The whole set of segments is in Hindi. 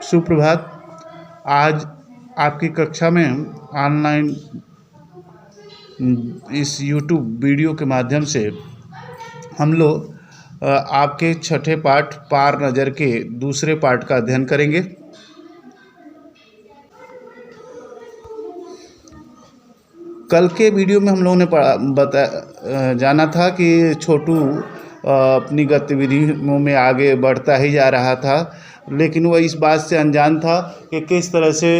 सुप्रभात। आज आपकी कक्षा में ऑनलाइन इस यूट्यूब वीडियो के माध्यम से हम लोग आपके छठे पाठ पार नज़र के दूसरे पाठ का अध्ययन करेंगे। कल के वीडियो में हम लोगों ने जाना था कि छोटू अपनी गतिविधियों में आगे बढ़ता ही जा रहा था, लेकिन वह इस बात से अनजान था कि किस तरह से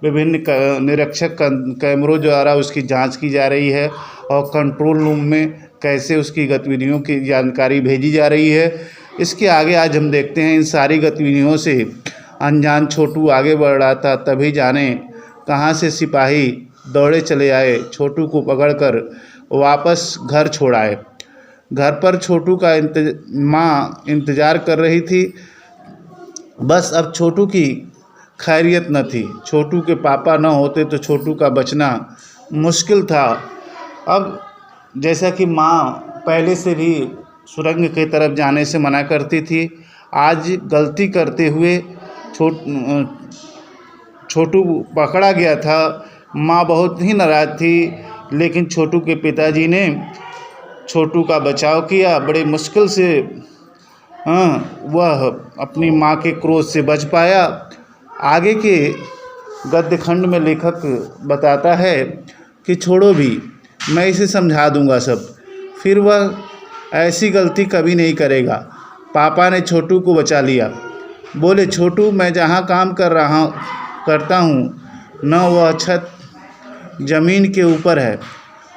विभिन्न निरीक्षक कैमरों द्वारा उसकी जांच की जा रही है और कंट्रोल रूम में कैसे उसकी गतिविधियों की जानकारी भेजी जा रही है। इसके आगे आज हम देखते हैं इन सारी गतिविधियों से अनजान छोटू आगे बढ़ रहा था, तभी जाने कहाँ से सिपाही दौड़े चले आए, छोटू को पकड़कर वापस घर छोड़ आए। घर पर छोटू का माँ इंतज़ार कर रही थी। बस अब छोटू की खैरियत न थी। छोटू के पापा न होते तो छोटू का बचना मुश्किल था। अब जैसा कि माँ पहले से भी सुरंग की तरफ जाने से मना करती थी, आज गलती करते हुए छोटू पकड़ा गया था। माँ बहुत ही नाराज़ थी, लेकिन छोटू के पिताजी ने छोटू का बचाव किया। बड़े मुश्किल से वह अपनी माँ के क्रोध से बच पाया। आगे के गद्य खंड में लेखक बताता है कि छोड़ो भी, मैं इसे समझा दूंगा सब, फिर वह ऐसी गलती कभी नहीं करेगा। पापा ने छोटू को बचा लिया। बोले, छोटू, मैं जहाँ काम करता हूँ न वह छत ज़मीन के ऊपर है।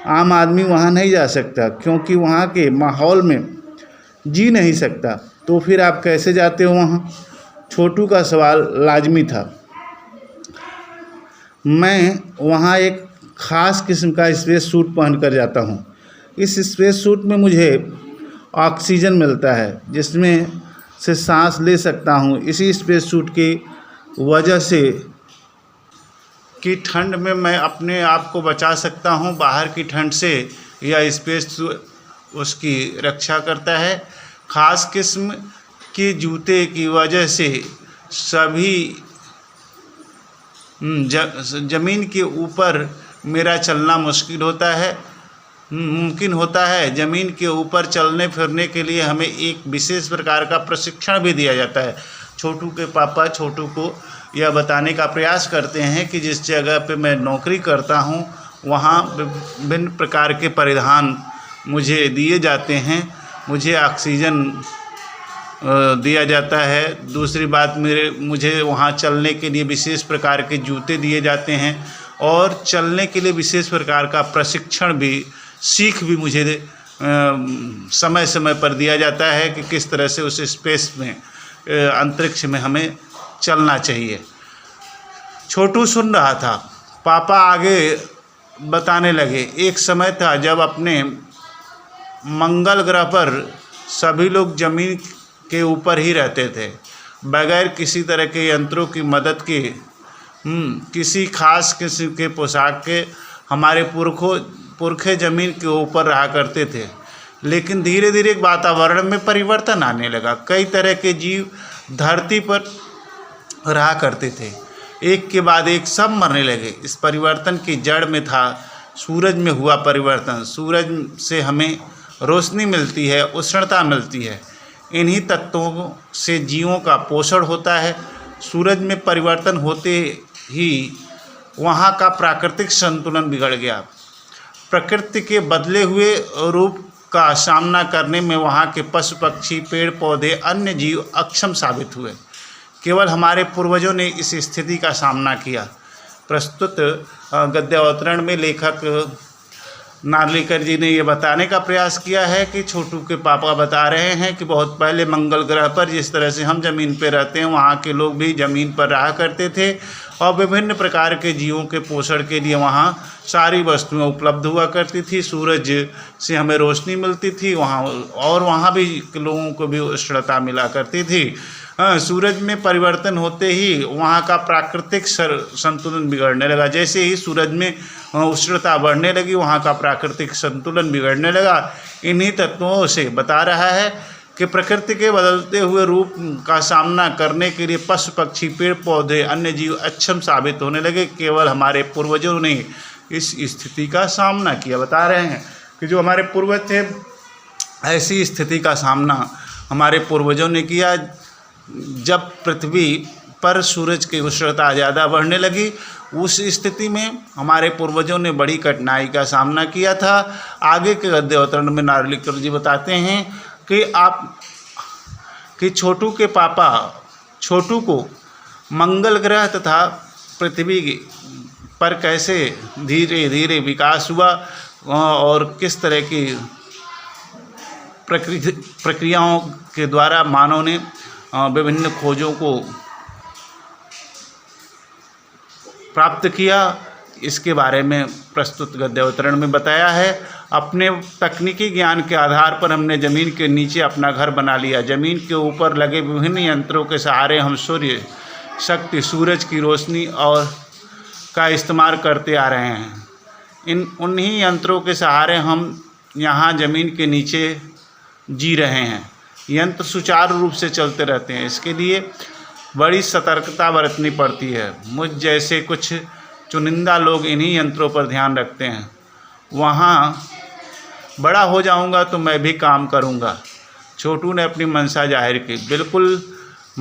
आम आदमी वहाँ नहीं जा सकता, क्योंकि वहाँ के माहौल में जी नहीं सकता। तो फिर आप कैसे जाते हो वहाँ? छोटू का सवाल लाजमी था। मैं वहाँ एक ख़ास किस्म का स्पेस सूट पहन कर जाता हूँ। इस स्पेस सूट में मुझे ऑक्सीजन मिलता है, जिसमें से सांस ले सकता हूँ। इसी स्पेस सूट की वजह से कि ठंड में मैं अपने आप को बचा सकता हूँ बाहर की ठंड से। यह स्पेस उसकी रक्षा करता है। ख़ास किस्म के जूते की वजह से सभी ज़मीन के ऊपर मेरा चलना मुमकिन होता है। ज़मीन के ऊपर चलने फिरने के लिए हमें एक विशेष प्रकार का प्रशिक्षण भी दिया जाता है। छोटू के पापा छोटू को यह बताने का प्रयास करते हैं कि जिस जगह पे मैं नौकरी करता हूँ वहाँ विभिन्न प्रकार के परिधान मुझे दिए जाते हैं। मुझे ऑक्सीजन दिया जाता है। दूसरी बात, मुझे वहाँ चलने के लिए विशेष प्रकार के जूते दिए जाते हैं और चलने के लिए विशेष प्रकार का प्रशिक्षण भी सीख भी मुझे समय समय पर दिया जाता है कि किस तरह से उस स्पेस में अंतरिक्ष में हमें चलना चाहिए। छोटू सुन रहा था। पापा आगे बताने लगे, एक समय था जब अपने मंगल ग्रह पर सभी लोग ज़मीन के ऊपर ही रहते थे, बगैर किसी तरह के यंत्रों की मदद के, किसी खास किस्म के पोशाक के। हमारे पुरखे ज़मीन के ऊपर रहा करते थे, लेकिन धीरे धीरे वातावरण में परिवर्तन आने लगा। कई तरह के जीव धरती पर रहा करते थे, एक के बाद एक सब मरने लगे। इस परिवर्तन की जड़ में था सूरज में हुआ परिवर्तन। सूरज से हमें रोशनी मिलती है, उष्णता मिलती है। इन्हीं तत्वों से जीवों का पोषण होता है। सूरज में परिवर्तन होते ही वहाँ का प्राकृतिक संतुलन बिगड़ गया। प्रकृति के बदले हुए रूप का सामना करने में वहाँ के पशु पक्षी, पेड़ पौधे, अन्य जीव अक्षम साबित हुए। केवल हमारे पूर्वजों ने इस स्थिति का सामना किया। प्रस्तुत गद्यावतरण में लेखक नार्लिकर जी ने ये बताने का प्रयास किया है कि छोटू के पापा बता रहे हैं कि बहुत पहले मंगल ग्रह पर जिस तरह से हम ज़मीन पर रहते हैं, वहाँ के लोग भी ज़मीन पर रहा करते थे और विभिन्न प्रकार के जीवों के पोषण के लिए वहाँ सारी वस्तुएं उपलब्ध हुआ करती थी। सूरज से हमें रोशनी मिलती थी वहाँ भी लोगों को भी उष्णता मिला करती थी। सूरज में परिवर्तन होते ही वहाँ का प्राकृतिक संतुलन बिगड़ने लगा। जैसे ही सूरज में उष्णता बढ़ने लगी, वहाँ का प्राकृतिक संतुलन बिगड़ने लगा। इन्हीं तत्वों से बता रहा है कि प्रकृति के बदलते हुए रूप का सामना करने के लिए पशु पक्षी पेड़ पौधे अन्य जीव अक्षम साबित होने लगे। केवल हमारे पूर्वजों ने इस स्थिति का सामना किया। बता रहे हैं कि जो हमारे पूर्वज थे, ऐसी स्थिति का सामना हमारे पूर्वजों ने किया। जब पृथ्वी पर सूरज की उष्णता ज़्यादा बढ़ने लगी, उस स्थिति में हमारे पूर्वजों ने बड़ी कठिनाई का सामना किया था। आगे के गद्य अवतरण में नारलिकर जी बताते हैं कि छोटू के पापा छोटू को मंगल ग्रह तथा पृथ्वी पर कैसे धीरे धीरे विकास हुआ और किस तरह की प्रक्रियाओं के द्वारा मानव ने विभिन्न खोजों को प्राप्त किया, इसके बारे में प्रस्तुत गद्य अवतरण में बताया है। अपने तकनीकी ज्ञान के आधार पर हमने ज़मीन के नीचे अपना घर बना लिया। ज़मीन के ऊपर लगे विभिन्न यंत्रों के सहारे हम सूर्य शक्ति, सूरज की रोशनी और का इस्तेमाल करते आ रहे हैं। उन्हीं यंत्रों के सहारे हम यहाँ ज़मीन के नीचे जी रहे हैं। यंत्र सुचारू रूप से चलते रहते हैं, इसके लिए बड़ी सतर्कता बरतनी पड़ती है। मुझ जैसे कुछ चुनिंदा लोग इन्हीं यंत्रों पर ध्यान रखते हैं। वहाँ बड़ा हो जाऊँगा तो मैं भी काम करूँगा, छोटू ने अपनी मंशा जाहिर की। बिल्कुल,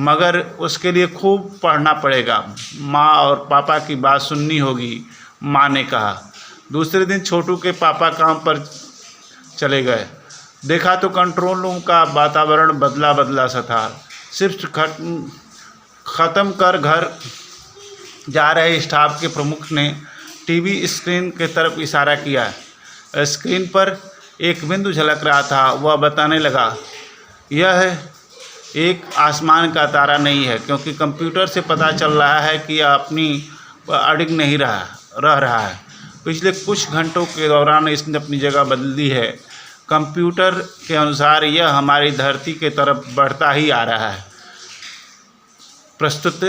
मगर उसके लिए खूब पढ़ना पड़ेगा। माँ और पापा की बात सुननी होगी, माँ ने कहा। दूसरे दिन छोटू के पापा काम पर चले गए। देखा तो कंट्रोल रूम का वातावरण बदला बदला सा था। शिफ्ट ख़त्म कर घर जा रहे स्टाफ के प्रमुख ने टीवी स्क्रीन की तरफ इशारा किया। स्क्रीन पर एक बिंदु झलक रहा था। वह बताने लगा, यह एक आसमान का तारा नहीं है, क्योंकि कंप्यूटर से पता चल रहा है कि यह अपनी अड़िग नहीं रह रहा है। पिछले कुछ घंटों के दौरान इसने अपनी जगह बदली है। कंप्यूटर के अनुसार यह हमारी धरती के तरफ बढ़ता ही आ रहा है। प्रस्तुत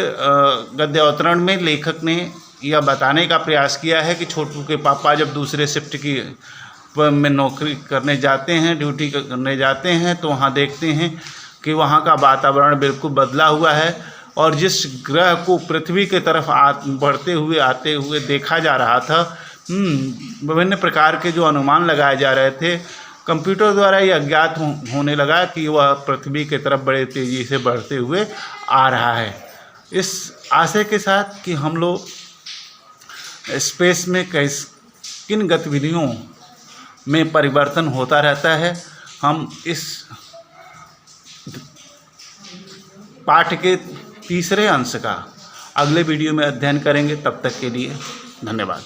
गद्य अवतरण में लेखक ने यह बताने का प्रयास किया है कि छोटू के पापा जब दूसरे शिफ्ट की में नौकरी करने जाते हैं, ड्यूटी करने जाते हैं, तो वहाँ देखते हैं कि वहाँ का वातावरण बिल्कुल बदला हुआ है और जिस ग्रह को पृथ्वी की तरफ बढ़ते हुए आते हुए देखा जा रहा था, विभिन्न प्रकार के जो अनुमान लगाए जा रहे थे, कंप्यूटर द्वारा यह ज्ञात होने लगा कि वह पृथ्वी की तरफ बड़े तेज़ी से बढ़ते हुए आ रहा है। इस आशय के साथ कि हम लोग स्पेस में किन गतिविधियों में परिवर्तन होता रहता है, हम इस पाठ के तीसरे अंश का अगले वीडियो में अध्ययन करेंगे। तब तक के लिए धन्यवाद।